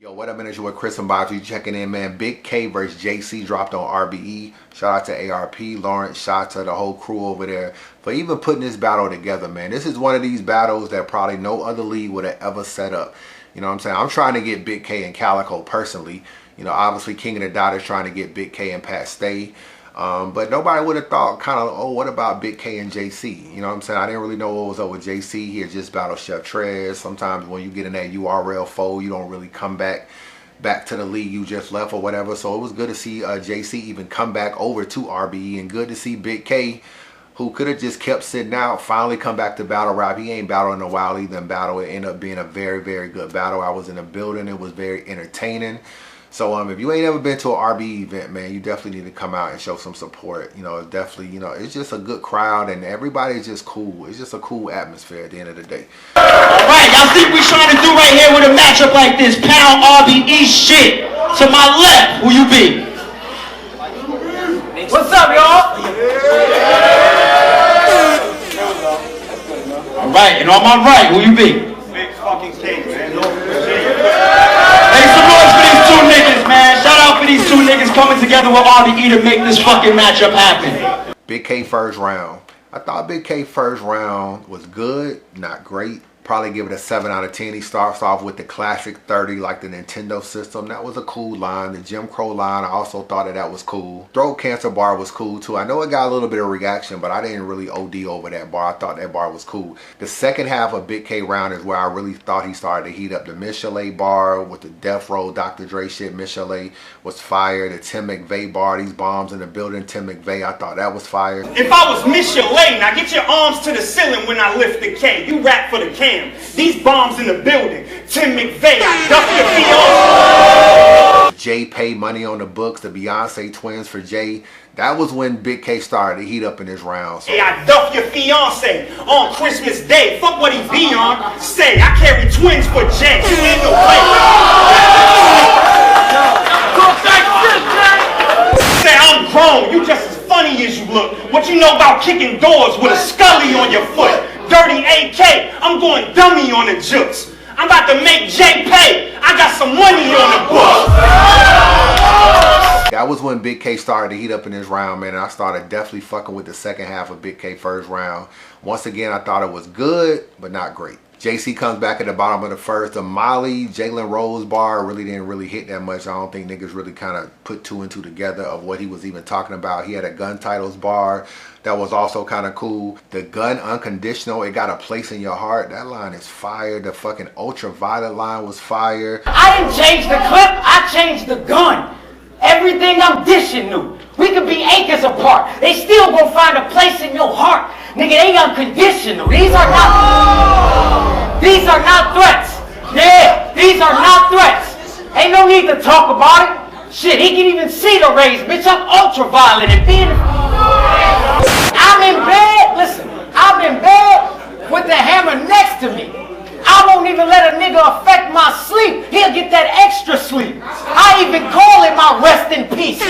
Yo, what up, man? It's your boy Chris RBE checking in, man. Bigg K versus JC dropped on RBE. Shout out to ARP, Lawrence, shout out to the whole crew over there for even putting this battle together, man. This is one of these battles that probably no other league would have ever set up. You know what I'm saying? I'm trying to get Bigg K and Calico personally. You know, obviously King of the Dot is trying to get Bigg K and Pat Stay. But nobody would have thought kind of, oh, what about Bigg K and JC? You know what I'm saying? I didn't really know what was up with JC. He had just battled Chef Trez. Sometimes when you get in that URL fold, you don't really come back to the league you just left or whatever. So it was good to see JC even come back over to RBE, and good to see Bigg K, who could have just kept sitting out, finally come back to battle rap. He ain't battled in a while either. And battle, it ended up being a very, very good battle. I was in the building. It was very entertaining. So if you ain't ever been to an RBE event, man, you definitely need to come out and show some support. You know, it's definitely, you know, it's just a good crowd and everybody's just cool. It's just a cool atmosphere at the end of the day. All right, y'all see what we trying to do right here with a matchup like this? Pound RBE shit. To my left, who you be? What's up, y'all? All right, and on my right, who you be? Big fucking K, man. Make some noise for these two niggas, man. Shout out for these two niggas coming together with RBE to make this fucking matchup happen. Bigg K first round. I thought Bigg K first round was good, not great. Probably give it a 7 out of 10. He starts off with the classic 30, like the Nintendo system. That was a cool line. The Jim Crow line, I also thought that was cool. Throat cancer bar was cool too. I know it got a little bit of reaction, but I didn't really OD over that bar. I thought that bar was cool. The second half of Bigg K round is where I really thought he started to heat up. The Michelet bar with the Death Row Dr. Dre shit. Michelet was fire. The Tim McVeigh bar, these bombs in the building. Tim McVeigh, I thought that was fire. If I was Michelet, now get your arms to the ceiling when I lift the K. You rap for the cam. These bombs in the building. Tim McVeigh, I duck your fiance. Jay paid money on the books. The Beyonce twins for Jay. That was when Bigg K started to heat up in his round. So. Hey, I duck your fiance on Christmas Day. Fuck what he be on. Say, I carry twins for Jay. You in the way. Say, I'm grown. You just as funny as you look. What you know about kicking doors with a scully on your foot? Dirty AK, I'm going dummy on the jukes. I'm about to make Jay pay. I got some money on the book. That was when Bigg K started to heat up in his round, man, and I started definitely fucking with the second half of Bigg K first round. Once again, I thought it was good, but not great. JC comes back at the bottom of the first. The Molly, Jalen Rose bar really didn't hit that much. I don't think niggas really kind of put two and two together of what he was even talking about. He had a gun titles bar that was also kind of cool. The gun unconditional, it got a place in your heart. That line is fire. The fucking ultraviolet line was fire. I didn't change the clip, I changed the gun. Everything I'm dishing new. We could be acres apart. They still gonna find a place in your heart. Nigga, they unconditional. These are not threats. Yeah, these are not threats. Ain't no need to talk about it. Shit, he can even see the rays. Bitch, I'm ultraviolet and being... I'm in bed, listen, I'm in bed with the hammer next to me. I won't even let a nigga affect my sleep. He'll get that extra sleep. I even call it my rest in peace.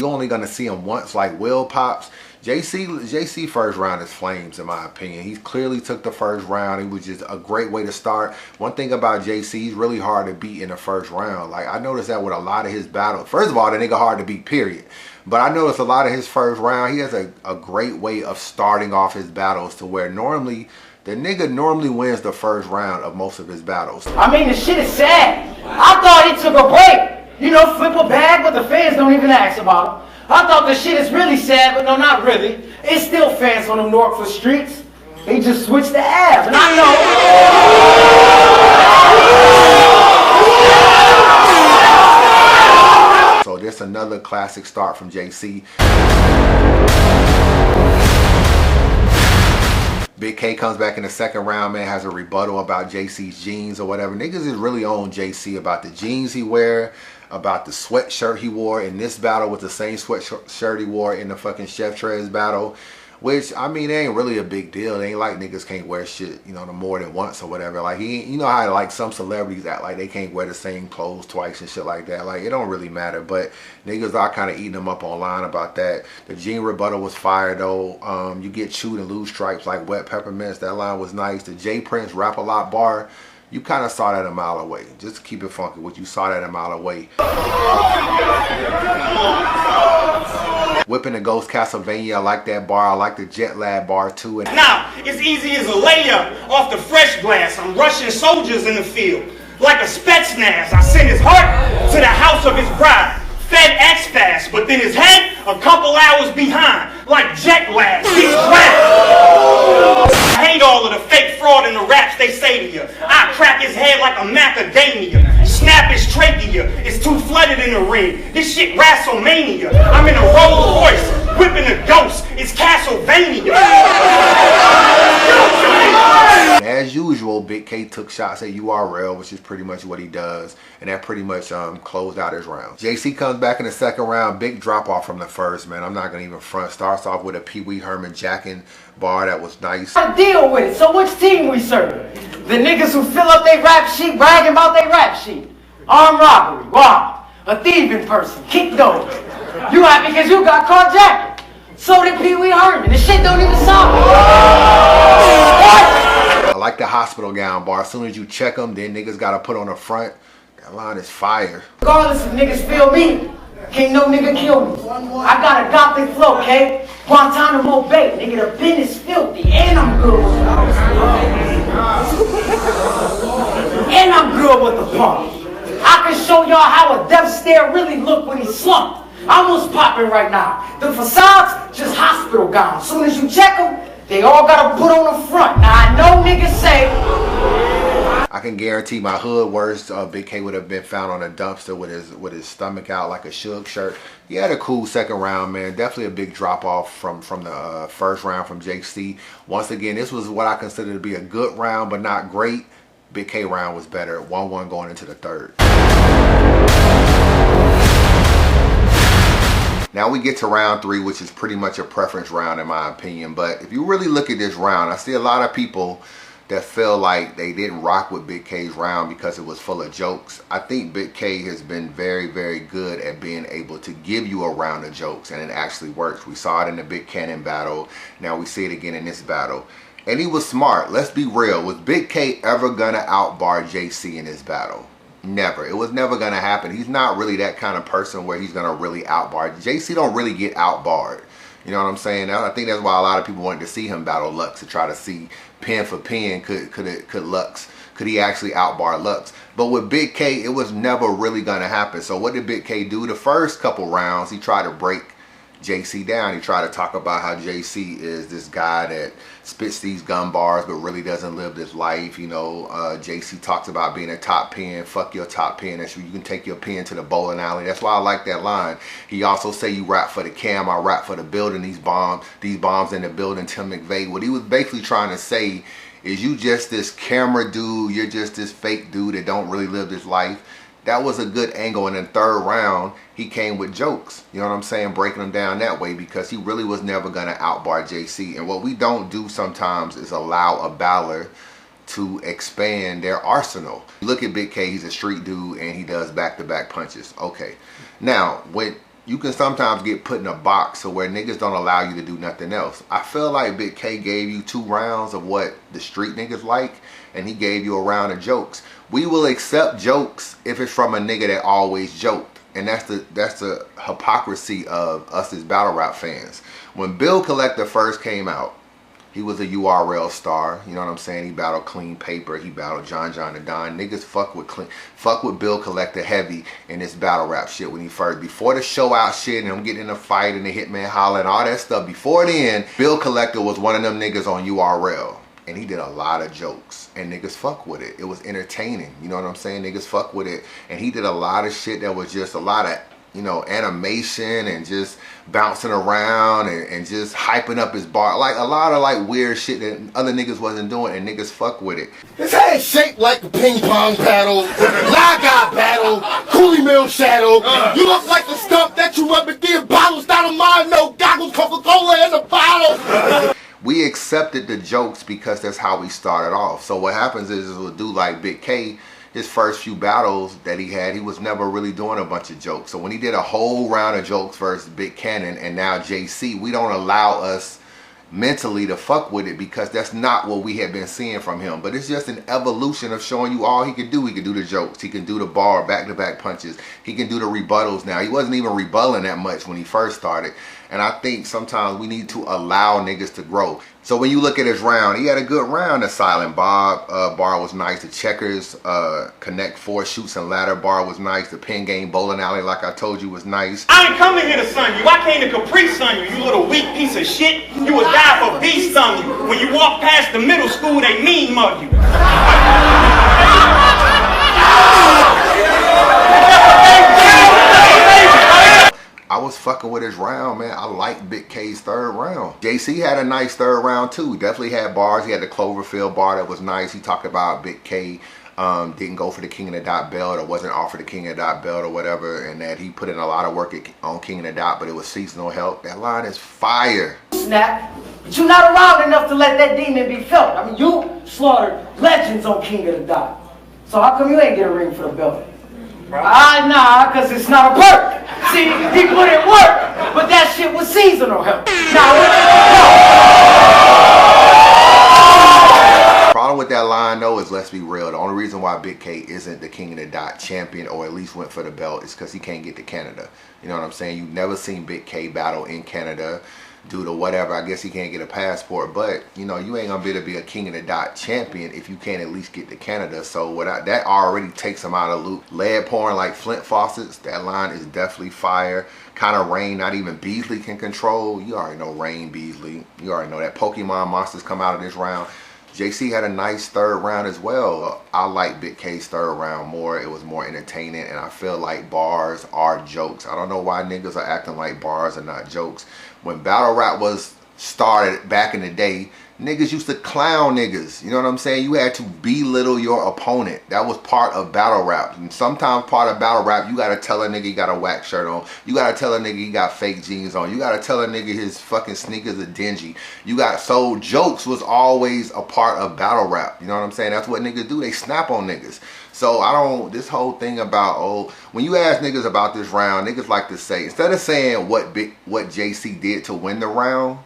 You're only gonna see him once, like Will Pops. JC first round is flames, in my opinion. He clearly took the first round. It was just a great way to start. One thing about JC, he's really hard to beat in the first round. Like, I noticed that with a lot of his battles. First of all, the nigga hard to beat, period. But I noticed a lot of his first round, he has a great way of starting off his battles to where normally, the nigga normally wins the first round of most of his battles. I mean, the shit is sad. I thought he took a break. You know, flip a bag, but the fans don't even ask about him. I thought the shit is really sad, but no, not really. It's still fans on the Norfolk streets. They just switched the Ave, and I know. So there's another classic start from JC. Bigg K comes back in the second round, man, has a rebuttal about JC's jeans or whatever. Niggas is really on JC about the jeans he wear, about the sweatshirt he wore in this battle with the same sweatshirt he wore in the fucking Chef Trez battle. Which, I mean, it ain't really a big deal. It ain't like niggas can't wear shit, you know, no more than once or whatever. Like, you know how, like, some celebrities act like they can't wear the same clothes twice and shit like that. Like, it don't really matter. But niggas are kind of eating them up online about that. The Gene rebuttal was fire, though. You get chewed and lose stripes like wet peppermints. That line was nice. The J Prince Rap A Lot bar, you kind of saw that a mile away. Just to keep it funky, what you saw that a mile away. Whipping the Ghost Castlevania, I like that bar. I like the Jet Lab bar too. And now, it's easy as a layup off the fresh glass. I'm rushing soldiers in the field. Like a Spetsnaz, I send his heart to the house of his bride. Fed X fast, but then his head a couple hours behind. Like jet lag, he's wet. I hate all of the fake fraud in the raps they say to you. I crack his head like a macadamia. Snap his trachea, it's too flooded in the ring. This shit WrestleMania. I'm in a Rolls Royce, whipping a ghost. It's Castlevania. As usual, Bigg K took shots at URL, which is pretty much what he does, and that pretty much closed out his round. JC comes back in the second round, big drop off from the first, man. I'm not gonna even front. Starts off with a Pee Wee Herman jacking bar that was nice. I deal with it. So which team we serve? The niggas who fill up their rap sheet, bragging about their rap sheet. Armed robbery, wow. A thieving person, kick those. You happy because you got carjacked. So did Pee Wee Herman. This shit don't even sound. What? I like the hospital gown bar. As soon as you check them, then niggas gotta put on the front. That line is fire. Regardless if niggas feel me, can't no nigga kill me. I got a gothic flow, okay? Guantanamo Bay, nigga, the pen is filthy, and I'm good with and I'm good with the pump. I can show y'all how a death stare really look when he slumped. I'm almost popping right now. The facades, just hospital gowns. Soon as you check them, they all gotta put on the front. Now I know niggas say I can guarantee my hood worst Bigg K would have been found on a dumpster with his stomach out like a Suge shirt. He had a cool second round, man. Definitely a big drop off from the first round from JC. Once again, this was what I consider to be a good round, but not great. Bigg K round was better. 1-1 going into the third. Now we get to round 3, which is pretty much a preference round in my opinion. But if you really look at this round, I see a lot of people that feel like they didn't rock with Bigg K's round because it was full of jokes. I think Bigg K has been very, very good at being able to give you a round of jokes, and it actually works. We saw it in the Big Cannon battle. Now we see it again in this battle. And he was smart. Let's be real. Was Bigg K ever gonna outbar JC in this battle? Never. It was never gonna happen. He's not really that kind of person where he's gonna really outbar. JC don't really get outbarred. You know what I'm saying? I think that's why a lot of people wanted to see him battle Lux, to try to see pen for pen could he actually outbar Lux. But with Bigg K, it was never really gonna happen. So what did Bigg K do? The first couple rounds, he tried to break JC down. He tried to talk about how JC is this guy that spits these gun bars but really doesn't live this life. You know, JC talks about being a top pen. Fuck your top pen. That's you can take your pen to the bowling alley. That's why I like that line. He also say you rap for the cam, I rap for the building. These bombs in the building, Tim McVeigh. What he was basically trying to say is you just this camera dude, you're just this fake dude that don't really live this life. That was a good angle. And in the third round, he came with jokes. You know what I'm saying? Breaking them down that way because he really was never going to outbar JC. And what we don't do sometimes is allow a battler to expand their arsenal. Look at Bigg K, he's a street dude and he does back-to-back punches. Okay. Now, when you can sometimes get put in a box so where niggas don't allow you to do nothing else. I feel like Bigg K gave you 2 rounds of what the street niggas like, and he gave you a round of jokes. We will accept jokes if it's from a nigga that always joked. And that's the hypocrisy of us as battle rap fans. When Bill Collector first came out, he was a URL star. You know what I'm saying? He battled Clean Paper. He battled John the Don. Niggas fuck with Bill Collector heavy in this battle rap shit when he first, before the show out shit and him getting in a fight and the Hitman holler and all that stuff. Before then, Bill Collector was one of them niggas on URL. And he did a lot of jokes and niggas fuck with it. It was entertaining. You know what I'm saying? Niggas fuck with it. And he did a lot of shit that was just a lot of, you know, animation and just bouncing around and just hyping up his bar. Like a lot of like weird shit that other niggas wasn't doing and niggas fuck with it. His head shaped like a ping pong paddle, Naga battle, Coolie Mill shadow. You look like the stump that you rub and give bottles down of mine. No goggles, Coca-Cola in the bottle. accepted the jokes because that's how we started off. So what happens is with a dude like Bigg K, his first few battles that he had, he was never really doing a bunch of jokes. So when he did a whole round of jokes versus Big Cannon and now JC, we don't allow us mentally to fuck with it because that's not what we had been seeing from him. But it's just an evolution of showing you all he can do. He can do the jokes, he can do the bar back-to-back punches, he can do the rebuttals now. He wasn't even rebutting that much when he first started, and I think sometimes we need to allow niggas to grow. So when you look at his round, he had a good round. The Silent Bob bar was nice. The checkers, connect four shoots and ladder bar was nice. The pin game bowling alley, like I told you, was nice. I ain't coming here to sun you. I came to Capri sun you, you little weak piece of shit. You would die for beast on you. When you walk past the middle school, they mean mug you. I was fucking with his round, man. I like Bigg K's third round. JC had a nice third round too. Definitely had bars. He had the Cloverfield bar that was nice. He talked about Bigg K didn't go for the King of the Dot belt, or wasn't offered the King of the Dot belt or whatever, and that he put in a lot of work on King of the Dot, but it was seasonal help. That line is fire. Snap, but you're not around enough to let that demon be felt. I mean, you slaughtered legends on King of the Dot. So how come you ain't get a ring for the belt? Nah, cause it's not a perk. See, he put in work, but that shit was seasonal help. Problem with that line though is, let's be real, the only reason why Bigg K isn't the King of the Dot champion, or at least went for the belt, is because he can't get to Canada. You know what I'm saying? You've never seen Bigg K battle in Canada due to whatever. I guess he can't get a passport, but you know, you ain't gonna be able to be a King of the Dot champion if you can't at least get to Canada. So that already takes him out of the loop. Lead pouring like Flint faucets, that line is definitely fire. Kind of rain not even Beasley can control. You already know Rain Beasley. You already know that Pokemon monsters come out of this round. JC had a nice third round as well. I like Bigg K's third round more. It was more entertaining, and I feel like bars are jokes. I don't know why niggas are acting like bars are not jokes. When battle rap was started back in the day, niggas used to clown niggas. You know what I'm saying? You had to belittle your opponent. That was part of battle rap. And sometimes part of battle rap, you gotta tell a nigga he got a whack shirt on. You gotta tell a nigga he got fake jeans on. You gotta tell a nigga his fucking sneakers are dingy. So jokes was always a part of battle rap. You know what I'm saying? That's what niggas do. They snap on niggas. So this whole thing about, when you ask niggas about this round, niggas like to say, instead of saying what JC did to win the round,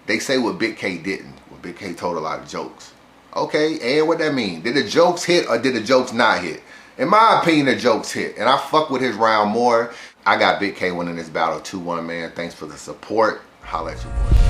they say what Bigg K didn't. Well, Bigg K told a lot of jokes. Okay, and what that mean? Did the jokes hit or did the jokes not hit? In my opinion, the jokes hit. And I fuck with his round more. I got Bigg K winning this battle 2-1, man. Thanks for the support. Holla at you, boy.